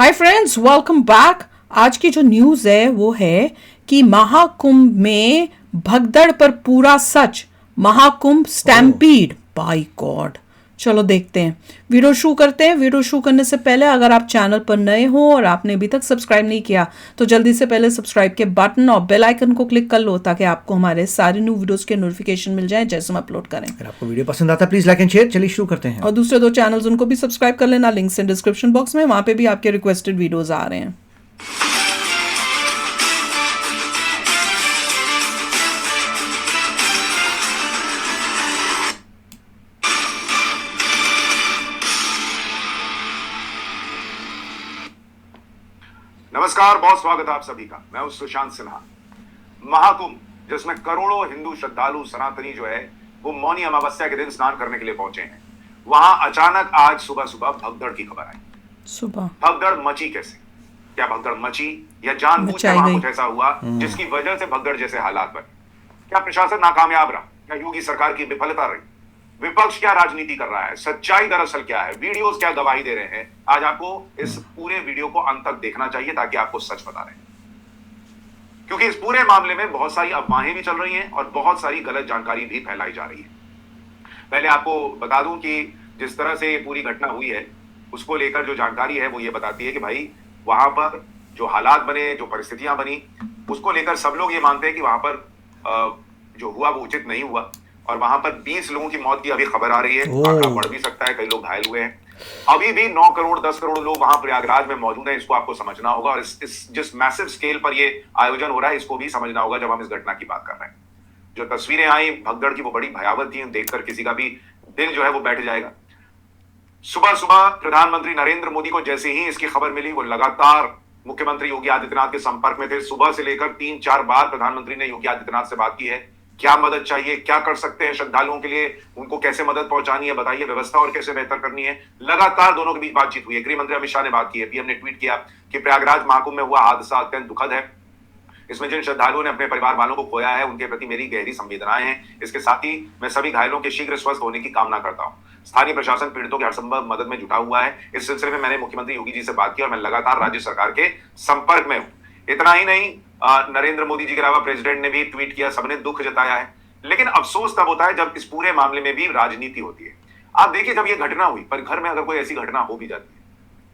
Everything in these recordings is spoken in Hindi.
Hi friends, welcome back. आज की जो न्यूज़ है वो है कि महाकुंभ में भगदड़ पर पूरा सच। Mahakumbh stampede, by god. चलो देखते हैं, वीडियो शुरू करते हैं। वीडियो शुरू करने से पहले अगर आप चैनल पर नए हो और आपने अभी तक सब्सक्राइब नहीं किया तो जल्दी से पहले सब्सक्राइब के बटन और बेल आइकन को क्लिक कर लो ताकि आपको हमारे सारे न्यू वीडियोस के नोटिफिकेशन मिल जाए जैसे हम अपलोड करें। अगर आपको वीडियो पसंद आता है प्लीज लाइक एंड शेयर। चलिए शुरू करते हैं। और दूसरे दो चैनल्स उनको भी सब्सक्राइब कर लेना, लिंक्स इन डिस्क्रिप्शन बॉक्स में, वहां पे भी आपके रिक्वेस्टेड वीडियोस आ रहे हैं। नमस्कार, बहुत स्वागत है आप सभी का। मैं हूं सुशांत सिन्हा। महाकुंभ, जिसमें करोड़ों हिंदू श्रद्धालु सनातनी जो है वो मौनी अमावस्या के दिन स्नान करने के लिए पहुंचे हैं, वहां अचानक आज सुबह सुबह भगदड़ की खबर आई। सुबह भगदड़ मची कैसे? क्या भगदड़ मची या जानबूझकर वहां कुछ ऐसा हुआ जिसकी वजह से भगदड़ जैसे हालात बने? क्या प्रशासन नाकामयाब रहा? क्या योगी सरकार की विफलता रही? विपक्ष क्या राजनीति कर रहा है? सच्चाई दरअसल क्या है? वीडियोस क्या गवाही दे रहे हैं? आज आपको इस पूरे वीडियो को अंत तक देखना चाहिए ताकि आपको सच बता रहे हैं, क्योंकि इस पूरे मामले में बहुत सारी अफवाहें भी चल रही हैं और बहुत सारी गलत जानकारी भी फैलाई जा रही है। पहले आपको बता दूं कि जिस तरह से पूरी घटना हुई है उसको लेकर जो जानकारी है वो ये बताती है कि भाई वहां पर जो हालात बने, जो परिस्थितियां बनी, उसको लेकर सब लोग ये मानते हैं कि वहां पर जो हुआ वो उचित नहीं हुआ और वहां पर 20 लोगों की मौत की अभी खबर आ रही है। आंकड़ा बढ़ भी सकता है, कई लोग घायल हुए हैं। अभी भी 9 करोड़ 10 करोड़ लोग वहां प्रयागराज में मौजूद हैं, इसको आपको समझना होगा। और जिस मैसिव स्केल पर ये आयोजन हो रहा है इसको भी समझना होगा जब हम इस घटना की बात कर रहे हैं। जो तस्वीरें आई भगदड़ की वो बड़ी भयावह थी, देखकर किसी का भी दिल जो है वो बैठ जाएगा। सुबह सुबह प्रधानमंत्री नरेंद्र मोदी को जैसे ही इसकी खबर मिली वो लगातार मुख्यमंत्री योगी आदित्यनाथ के संपर्क में थे। सुबह से लेकर 3-4 बार प्रधानमंत्री ने योगी आदित्यनाथ से बात की है। क्या मदद चाहिए, क्या कर सकते हैं श्रद्धालुओं के लिए, उनको कैसे मदद पहुंचानी है, बताइए, व्यवस्था और कैसे बेहतर करनी है। लगातार दोनों के बीच बातचीत हुई है। गृह मंत्री अमित शाह ने बात की है। पीएम ने ट्वीट किया कि प्रयागराज महाकुंभ में हुआ हादसा अत्यंत दुखद है। इसमें जिन श्रद्धालुओं ने अपने परिवार वालों को खोया है उनके प्रति मेरी गहरी संवेदनाएं हैं। इसके साथ ही मैं सभी घायलों के शीघ्र स्वस्थ होने की कामना करता हूं। स्थानीय प्रशासन पीड़ितों की हरसंभव मदद में जुटा हुआ है। इस सिलसिले में मैंने मुख्यमंत्री योगी जी से बात की और मैं लगातार राज्य सरकार के संपर्क में हूं। इतना ही नहीं, नरेंद्र मोदी जी के अलावा प्रेसिडेंट ने भी ट्वीट किया, सबने दुख जताया है। लेकिन अफसोस तब होता है जब इस पूरे मामले में भी राजनीति होती है। आप देखिए, जब ये घटना हुई, पर घर में अगर कोई ऐसी घटना हो भी जाती है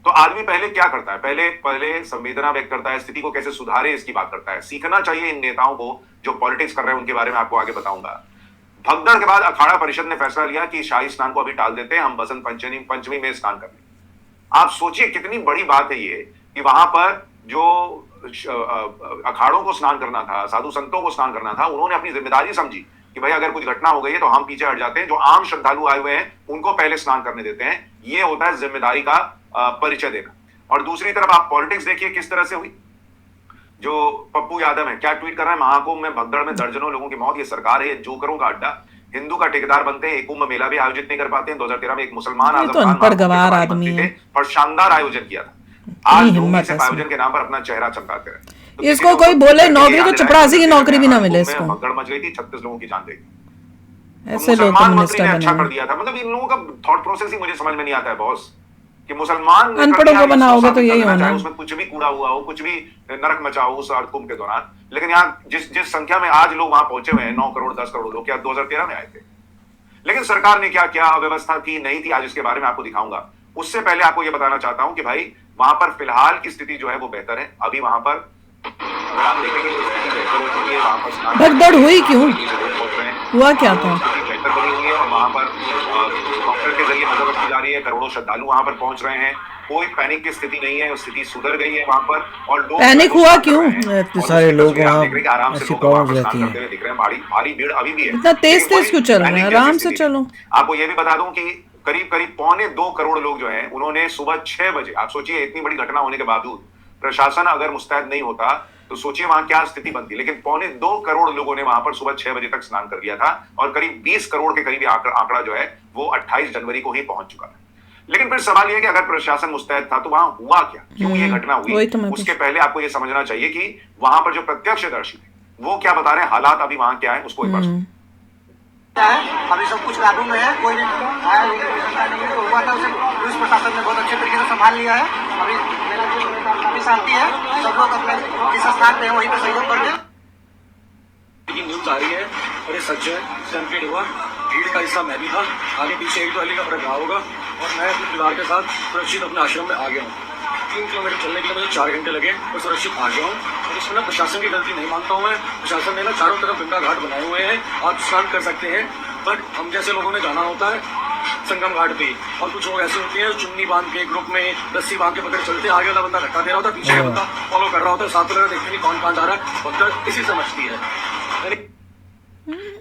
तो आदमी पहले क्या करता है? पहले संवेदना व्यक्त करता है, स्थिति को कैसे सुधारे इसकी बात करता है। सीखना चाहिए इन नेताओं को जो पॉलिटिक्स कर रहे हैं, उनके बारे में आपको आगे बताऊंगा। भगदड़ के बाद अखाड़ा परिषद ने फैसला लिया कि शाही स्नान को अभी टाल देते हैं, हम बसंत पंचमी में स्नान कर लें। आप सोचिए कितनी बड़ी बात है ये कि वहां पर जो अखाड़ों को स्नान करना था, साधु संतों को स्नान करना था, उन्होंने अपनी जिम्मेदारी समझी कि भाई अगर कुछ घटना हो गई है तो हम पीछे हट जाते हैं, जो आम श्रद्धालु आए हुए हैं उनको पहले स्नान करने देते हैं। ये होता है जिम्मेदारी का परिचय देना। और दूसरी तरफ आप पॉलिटिक्स देखिए किस तरह से हुई। जो पप्पू यादव है, क्या ट्वीट कर रहे हैं, महाकुंभ में भगदड़ में दर्जनों लोगों की मौत, ये सरकार है, ये जोकरों का अड्डा। हिंदू का ठेकेदार बनते हैं, एक कुंभ मेला भी आयोजित नहीं कर पाते हैं। 2013 में एक मुसलमान पर शानदार आयोजन किया था। आज लोग सिर्फ आयोजन के नाम पर अपना चेहरा चमकाते रहे। तो इसको कोई बोले नौकरी तो चपरासी की नौकरी भी ना मिले इसको। भगदड़ मच गई थी, 36 लोगों की जान गई। ऐसे लोग तो मंत्री ने अच्छा कर दिया था। मतलब इन लोगों का थॉट प्रोसेस ही मुझे समझ में नहीं आता है बॉस, कि मुसलमान अनपढ़ों को बनाओगे तो यही होना है। उसमें कुछ भी कूड़ा हुआ हो, कुछ भी नरक मचा हो उस कुंभ के दौरान। लेकिन यहाँ जिस संख्या में आज लोग वहां पहुंचे हुए हैं, 9 करोड़ 10 करोड़ लोग, क्या 2013 में आए थे? लेकिन सरकार ने क्या क्या अव्यवस्था की नहीं थी, आज इसके बारे में आपको दिखाऊंगा। उससे पहले आपको यह बताना चाहता हूं कि भाई वहां पर फिलहाल की स्थिति जो है वो बेहतर है। अभी वहां पर अगर आप देखेंगे तो स्थिति बेहतर हो चुकी है। वहां पर भगदड़ हुई क्यों, हुआ क्या था? बेहतर बनी हुई है और वहां पर डॉक्टर के जरिए मदद की जा रही है। करोड़ों श्रद्धालु वहां पर पहुंच रहे हैं। कोई पैनिक की स्थिति नहीं है, स्थिति सुधर गई है वहां पर। और लोग पैनिक हुआ क्यों? इतने सारे लोग वहाँ ऐसी प्रॉब्लम्स रहती हैं। दिख रहे हैं, भारी भीड़ अभी भी है। इतना तेज क्यों चल रहा है? आराम से चलो। आपको ये भी बता दूं कि करीब 2.25 करोड़ लोग जो हैं उन्होंने सुबह 6 बजे, आप सोचिए इतनी बड़ी घटना होने के बावजूद प्रशासन अगर मुस्तैद नहीं होता तो सोचिए वहां क्या स्थिति बनती। लेकिन 2.25 करोड़ लोगों ने वहां पर सुबह 6 बजे तक स्नान कर लिया था और करीब 20 करोड़ के करीब आंकड़ा जो है वो 28 जनवरी को ही पहुंच चुका है। लेकिन फिर सवाल यह कि अगर प्रशासन मुस्तैद था तो वहां हुआ क्या, क्यों ये घटना हुई? उसके पहले आपको यह समझना चाहिए कि वहां पर जो प्रत्यक्षदर्शी थे वो क्या बता रहे हैं, हालात अभी वहां क्या है, उसको एक बार सुनिए। अभी सब कुछ काबू में है, कोई भी नहीं है, हुआ था उसे पुलिस प्रशासन ने बहुत अच्छे तरीके से संभाल लिया है। अभी मेरा जो काफी शांति है, सब लोग अपने जिस स्थान पे है वहीं पे सहयोग कर दें। न्यूज आ रही है और ये सच है, स्टैम्पीड हुआ, भीड़ का हिस्सा मैं भी था, आगे पीछे एक दो अली का फर्क रहा होगा और मैं अपने परिवार के साथ सुरक्षित अपने आश्रम में आ गया हूँ। 3 किलोमीटर चलने के लिए मुझे 4 घंटे लगे और सुरक्षित आ गया हूँ। और इसमें ना प्रशासन की गलती नहीं मानता हूँ मैं। प्रशासन ने ना चारों तरफ गंगा घाट बनाए हुए हैं, आप स्नान कर सकते हैं, बट हम जैसे लोगों ने जाना होता है संगम घाट पे, और कुछ लोग ऐसे होते हैं चुन्नी बांध के ग्रुप में रस्सी बांध के पकड़ चलते, आगे वाला बंदा धक्का दे रहा होता है, पीछे का बंदा फॉलो कर रहा होता है, साथ वाला देखते नहीं कौन कहाँ जा रहा है, भगदड़ इसी समझती है।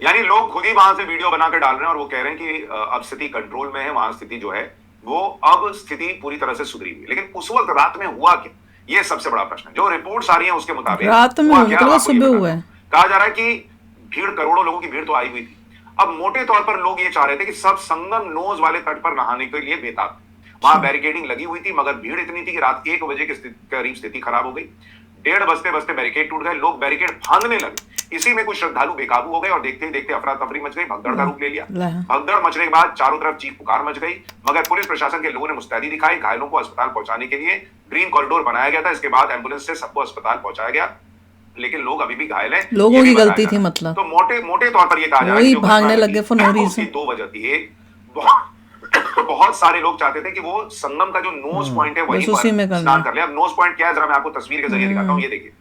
यानी लोग खुद ही वहां से वीडियो बनाकर डाल रहे हैं और वो कह रहे हैं कि अब स्थिति कंट्रोल में है, वहां स्थिति जो है वो अब स्थिति पूरी तरह से सुधरी हुई। लेकिन उस वक्त रात में हुआ क्या, ये सबसे बड़ा प्रश्न है। जो रिपोर्ट्स आ रही है उसके मुताबिक रात में मतलब सुबह हुआ है। कहा जा रहा है कि भीड़, करोड़ों लोगों की भीड़ तो आई हुई थी। अब मोटे तौर पर लोग ये चाह रहे थे कि सब संगम नोज वाले तट पर नहाने के लिए बेताब। वहां बैरिकेडिंग लगी हुई थी, मगर भीड़ इतनी थी कि रात 1 बजे के करीब स्थिति खराब हो गई। 1:30 बजते बजते बैरिकेड टूट गए, लोग बैरिकेड फांदने लगे। इसी में कुछ श्रद्धालु बेकाबू हो गए और देखते ही देखते अफरा तफरी मच गई, भगदड़ का रूप ले लिया। भगदड़ मचने के बाद चारों तरफ चीख पुकार मच गई, मगर पुलिस प्रशासन के लोगों ने मुस्तैदी दिखाई। घायलों को अस्पताल पहुंचाने के लिए ग्रीन कॉरिडोर बनाया गया था, इसके बाद एम्बुलेंस से सबको अस्पताल पहुंचाया गया, लेकिन लोग अभी भी घायल हैं। लोगों की गलती थी मतलब। तो मोटे तौर पर ये कहा जा रहा है वही भागने लगे फॉर नो रीजन। 2 वजह थी। एक, बहुत सारे लोग चाहते थे कि वो संगम का जो नोज पॉइंट है वहीं पर स्नान कर ले। अब नोज पॉइंट क्या है, जरा मैं आपको तस्वीर के जरिए दिखाता हूँ। ये देखिए,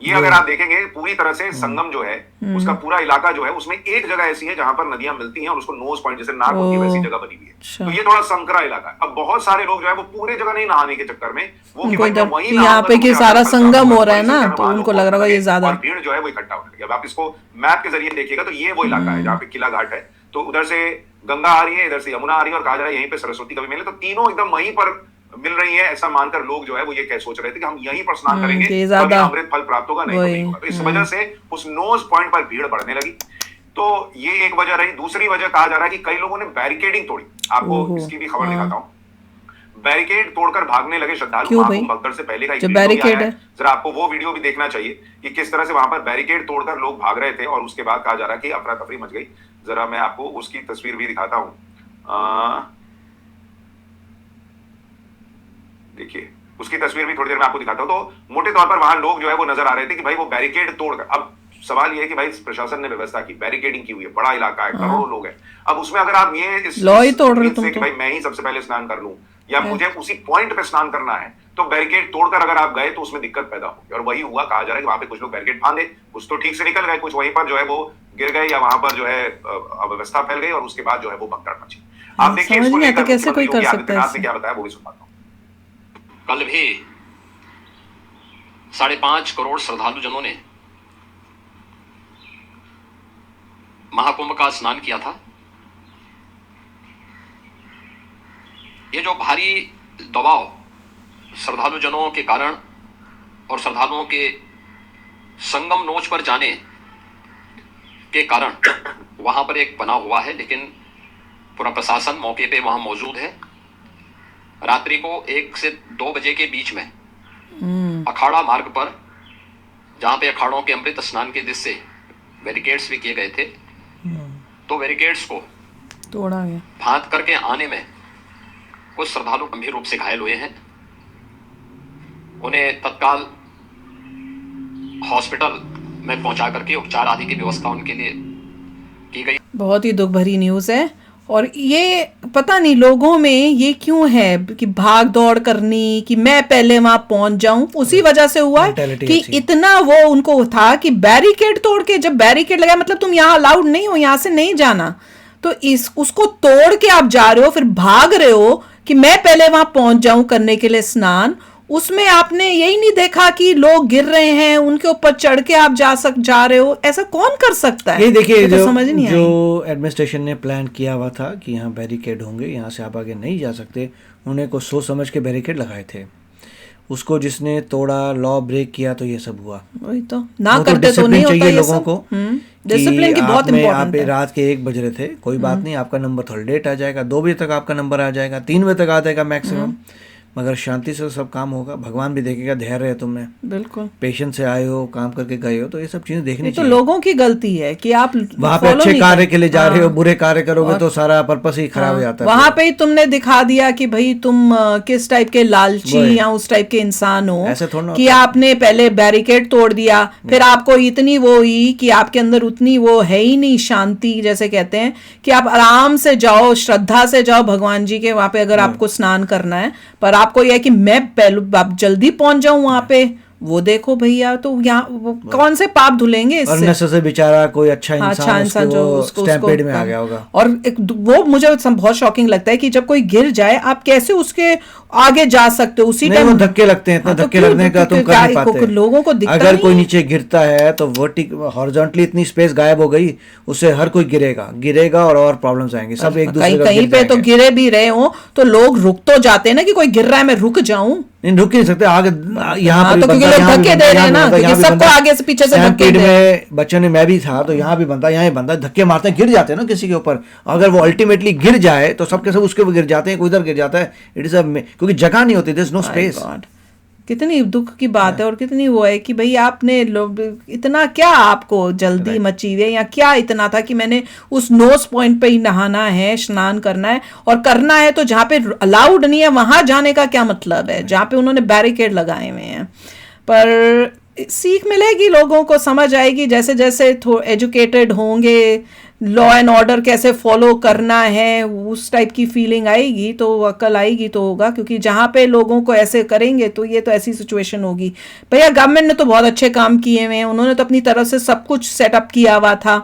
ये अगर आप देखेंगे पूरी तरह से संगम जो है उसका पूरा इलाका जो है उसमें एक जगह ऐसी है जहां पर नदियां मिलती हैं और उसको नोज पॉइंट जैसे नाक होती है वैसी जगह बनी हुई है। तो ये थोड़ा संकरा इलाका है। अब बहुत सारे लोग जो है वो पूरे जगह नहीं नहाने के चक्कर में वो वही यहाँ पे कि सारा संगम हो रहा है ना, तो उनको लग रहा है ये ज्यादा भीड़ जो है वो इकट्ठा होने लगी। अब आप इसको मैप के जरिए देखिएगा तो ये वो इलाका है जहाँ पे किला घाट है। तो उधर से गंगा आ रही है, इधर से यमुना आ रही है और कहा जा रहा है यहीं पे सरस्वती का भी मेला। तो तीनों एकदम वहीं पर मिल रही है, ऐसा मानकर लोग जो है वो ये क्या सोच रहे थे कि हम यहीं पर स्नान करेंगे तभी अमृत फल प्राप्त होगा, नहीं तो नहीं होगा। तो इस वजह से उस नोज पॉइंट पर भीड़ बढ़ने लगी। तो ये एक वजह रही। दूसरी वजह कहा जा रहा है कि कई लोगों ने बैरिकेडिंग तोड़ी। आपको इसकी भी खबर दिखाता हूँ। बैरिकेड तोड़कर भागने लगे श्रद्धालु भगदड़ से पहले का एक वीडियो है, जरा आपको वो वीडियो भी देखना चाहिए कि किस तरह से वहां पर बैरिकेड तोड़कर लोग भाग रहे थे और उसके बाद कहा जा रहा है कि अफरा तफरी मच गई। जरा मैं आपको उसकी तस्वीर भी दिखाता हूँ। देखिए, उसकी तस्वीर भी थोड़ी देर में आपको दिखाता हूं। तो मोटे तौर पर वहां लोग जो है वो नजर आ रहे थे कि भाई वो बैरिकेड तोड़कर, अब सवाल ये है कि भाई प्रशासन ने व्यवस्था की, बैरिकेडिंग की हुई है, बड़ा इलाका है, करोड़ों लोग हैं। अब उसमें अगर आप ये लॉ ही तोड़ रहे तुम तो भाई मैं ही सबसे पहले स्नान कर लूं या मुझे उसी पॉइंट पे स्नान करना है, तो बैरिकेड तोड़कर अगर आप गए तो उसमें दिक्कत पैदा होगी। और वही हुआ। कहा जा रहा है कि वहां पे कुछ लोग बैरिकेड फांदे, कुछ तो ठीक से निकल गए, कुछ वहीं पर जो है वो गिर गए या वहां पर जो है अव्यवस्था फैल गई और उसके बाद जो है वो भगदड़ मची। आप देखिए इसको लेकर कैसे कोई कर सकता है, क्या बताया वो भी सुनवाता हूं। कल भी 5.5 करोड़ श्रद्धालुजनों ने महाकुंभ का स्नान किया था। ये जो भारी दबाव श्रद्धालुजनों के कारण और श्रद्धालुओं के संगम नोच पर जाने के कारण वहां पर एक बना हुआ है, लेकिन पूरा प्रशासन मौके पे वहां मौजूद है। रात्रि को 1 से 2 बजे के बीच में अखाड़ा मार्ग पर, जहां पे अखाड़ों के अमृत स्नान के दृश्य से बैरिकेड्स भी किए गए थे, तो बैरिकेड्स को तोड़ा गया। फांद करके आने में कुछ श्रद्धालु गंभीर रूप से घायल हुए हैं। उन्हें तत्काल हॉस्पिटल में पहुंचा करके उपचार आदि की व्यवस्था उनके लिए की गई। बहुत ही दुख भरी न्यूज़ है। और ये पता नहीं लोगों में ये क्यों है कि भाग दौड़ करनी, कि मैं पहले वहां पहुंच जाऊं, उसी वजह से हुआ कि इतना वो उनको था कि बैरिकेड तोड़ के, जब बैरिकेड लगा मतलब तुम यहाँ अलाउड नहीं हो, यहाँ से नहीं जाना, तो उसको तोड़ के आप जा रहे हो, फिर भाग रहे हो कि मैं पहले वहां पहुंच जाऊं करने के लिए स्नान। उसमें आपने यही नहीं देखा कि लोग गिर रहे हैं, उनके ऊपर चढ़ के आप जा रहे हो। ऐसा कौन कर सकता है? ये देखिए, तो समझ नहीं जो एडमिनिस्ट्रेशन ने प्लान किया हुआ था कि यहाँ बैरिकेड होंगे, यहाँ से आप आगे नहीं जा सकते, उन्हें को सोच समझ के बैरिकेड लगाए थे। उसको जिसने तोड़ा, लॉ ब्रेक किया, तो ये सब हुआ। वही तो ना करते तो नहीं होता ये लोगों को। डिसिप्लिन की बहुत इंपॉर्टेंट है। रात के 1 बज रहे थे, कोई बात नहीं, आपका नंबर थोड़ा लेट आ जाएगा, 2 बजे तक आपका नंबर आ जाएगा, 3 बजे तक आ जाएगा मैक्सिमम। मगर शांति से सब काम होगा, भगवान भी देखेगा धैर्य है तुमने, बिल्कुल। पेशेंस से आए हो, काम करके गए हो, तो ये सब चीजें देखनी ये तो चाहिए। लोगों की गलती है कि आप वहां पे follow अच्छे नहीं कार्य कर- के लिए जा रहे हो, हाँ। बुरे कार्य करोगे तो सारा पर्पस ही खराब हो जाता है। वहां पे ही तुमने दिखा दिया कि भाई तुम किस टाइप के लालची वही। या उस टाइप के इंसान हो, ऐसे थोड़ा ना कि होता है। आपने पहले बैरिकेड तोड़ दिया, फिर आपको इतनी वो हुई कि आपके अंदर उतनी वो है ही नहीं शांति, जैसे कहते हैं कि आप आराम से जाओ, श्रद्धा से जाओ भगवान जी के वहां पे अगर आपको स्नान करना है, पर आपको यह है कि मैं पहले आप जल्दी पहुंच जाऊं वहां पे, वो देखो भैया, तो यहाँ वो कौन से पाप धुलेंगे और इससे? नशे से बेचारा कोई अच्छा अच्छा इंसान जो उसको स्टैम्पेड में आ गया होगा। और एक वो मुझे बहुत शॉकिंग लगता है कि जब कोई गिर जाए आप कैसे उसके आगे जा सकते हो उसी नहीं, टाइम। वो धक्के लगते हैं, इतना हाँ, तो धक्के क्यों? लगने का तुम कर नहीं पाते। लोगों को दिखता अगर नहीं कोई है। नीचे गिरता है तो हॉरिजॉन्टली इतनी स्पेस गायब हो गई, उससे हर कोई गिरेगा और प्रॉब्लम्स आएंगे, सब एक दूसरे कहीं का कहीं गिर पे तो जाएंगे। गिरे भी रहे हो तो लोग रुक तो जाते हैं ना, कि कोई गिर रहा है मैं रुक जाऊं। नहीं, रुक ही नहीं सकते आगे, यहाँ हाँ, पर तो भी क्योंकि बंदा, लोग यहाँ भी धक्के बंदा, दे रहे हैं यहाँ भी ना, बंदा, यहाँ क्योंकि भी सबको बंदा। आगे से पीछे से धक्के स्टैम्पीड दे। में बच्चों ने, मैं भी था, तो यहाँ भी बंदा, यहाँ भी बंदा, धक्के मारते हैं, गिर जाते हैं ना किसी के ऊपर। अगर वो अल्टीमेटली गिर जाए तो सबके सब उसके ऊपर गिर जाते हैं, कोई इधर गिर जाता है। इट इज क्योंकि जगह नहीं होती, there is no space. God, कितनी दुख की बात है, और कितनी वो है कि भाई आपने इतना क्या आपको जल्दी मची हुई है, या क्या इतना था कि मैंने उस नोस पॉइंट पे ही नहाना है, स्नान करना है, और करना है तो जहाँ पे अलाउड नहीं है वहां जाने का क्या मतलब है, जहाँ पे उन्होंने बैरिकेड लगाए हुए हैं। पर सीख मिलेगी, लोगों को समझ आएगी, जैसे जैसे एजुकेटेड होंगे, लॉ एंड ऑर्डर कैसे फॉलो करना है, उस टाइप की फीलिंग आएगी तो अक्ल आएगी तो होगा। क्योंकि जहाँ पे लोगों को ऐसे करेंगे तो ये तो ऐसी सिचुएशन होगी। भैया गवर्नमेंट ने तो बहुत अच्छे काम किए हुए हैं, उन्होंने तो अपनी तरफ से सब कुछ सेटअप किया हुआ था।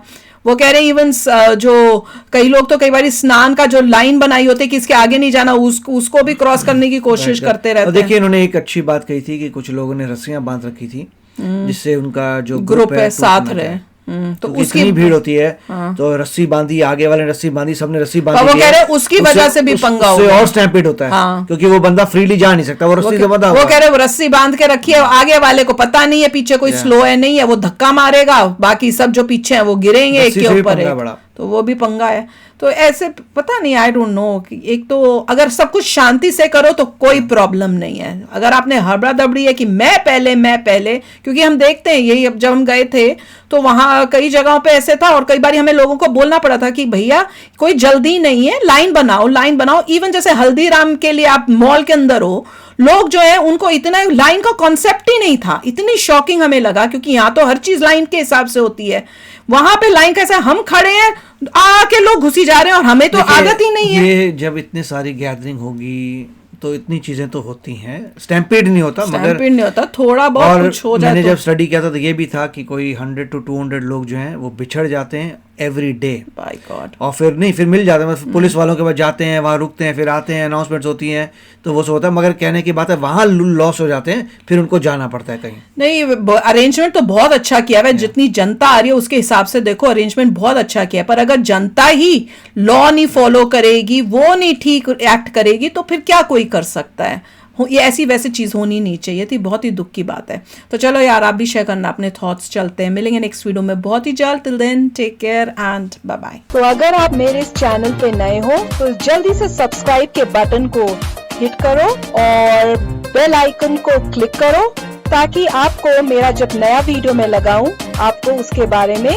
वो कह रहे हैं इवन जो कई लोग तो कई बार स्नान का जो लाइन बनाई होती है कि इसके आगे नहीं जाना, उसको भी क्रॉस करने की कोशिश करते रहते और हैं। देखिए, इन्होंने एक अच्छी बात कही थी कि कुछ लोगों ने रस्सियां बांध रखी थी, जिससे उनका जो ग्रुप है टूट साथ ना रहे। जाए। तो क्योंकि उसकी इतनी भीड़ होती है, तो रस्सी बांधी, आगे वाले ने रस्सी बांधी, सबने रस्सी बांधी। वो कह रहे हैं उसकी वजह से भी पंगा उससे होगा। और स्टैम्पेड होता है। हाँ। क्योंकि वो बंदा फ्रीली जा नहीं सकता, वो रस्सी से बंधा वो हुआ कह रहे वो रस्सी बांध के रखी है, आगे वाले को पता नहीं है पीछे कोई स्लो है नहीं है, वो धक्का मारेगा, बाकी सब जो पीछे हैं वो गिरेंगे एक रस्सी के से भी ऊपर पंगा एक। बड़ा। तो वो भी पंगा है। तो ऐसे पता नहीं, आई डोंट नो कि एक तो अगर सब कुछ शांति से करो तो कोई प्रॉब्लम नहीं है। अगर आपने हबड़ा दबड़ी है कि मैं पहले, क्योंकि हम देखते हैं यही, अब जब हम गए थे तो वहां कई जगहों पे ऐसे था, और कई बार हमें लोगों को बोलना पड़ा था कि भैया कोई जल्दी नहीं है, लाइन बनाओ। इवन जैसे हल्दीराम के लिए आप मॉल के अंदर हो, लोग जो है उनको इतना लाइन का कॉन्सेप्ट ही नहीं था। इतनी शॉकिंग हमें लगा, क्योंकि यहाँ तो हर चीज लाइन के हिसाब से होती है, वहां पे लाइन कैसे, हम खड़े हैं आके लोग घुसी जा रहे हैं और हमें तो देखिए, आदत ही नहीं है। ये जब इतनी सारी गैदरिंग होगी तो इतनी चीजें तो होती हैं, स्टैम्पेड नहीं होता, मगर स्टैम्पेड नहीं होता, थोड़ा बहुत और कुछ हो जाए मैंने तो जब स्टडी किया था तो ये भी था कि कोई 100 to 200 लोग जो हैं वो बिछड़ जाते हैं एवरी डे, बाय गॉड। और फिर मिल जाते हैं, मतलब पुलिस वालों के पास जाते हैं, वहाँ रुकते हैं, फिर आते हैं, अनाउंसमेंट्स होती हैं, तो वो सब होता है। मगर कहने की बात है, वहाँ लॉस हो जाते हैं, फिर उनको जाना पड़ता है कहीं। नहीं, अरेंजमेंट तो बहुत अच्छा किया है, जितनी जनता आ रही है उसके हिसाब से देखो अरेंजमेंट बहुत अच्छा किया है। पर अगर जनता ही लॉ नहीं फॉलो करेगी, वो नहीं ठीक एक्ट करेगी, तो फिर क्या कोई कर सकता है। ये ऐसी वैसी चीज होनी नहीं चाहिए थी, बहुत ही दुख की बात है। तो चलो यार, आप भी शेयर करना अपने थॉट्स। चलते हैं, मिलेंगे नेक्स्ट वीडियो में बहुत ही जल्द। Till then take care and bye bye. तो अगर आप मेरे इस चैनल पे नए हो तो जल्दी से सब्सक्राइब के बटन को हिट करो और बेल आइकन को क्लिक करो, ताकि आपको मेरा जब नया वीडियो मैं लगाऊं आपको उसके बारे में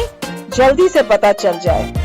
जल्दी से पता चल जाए।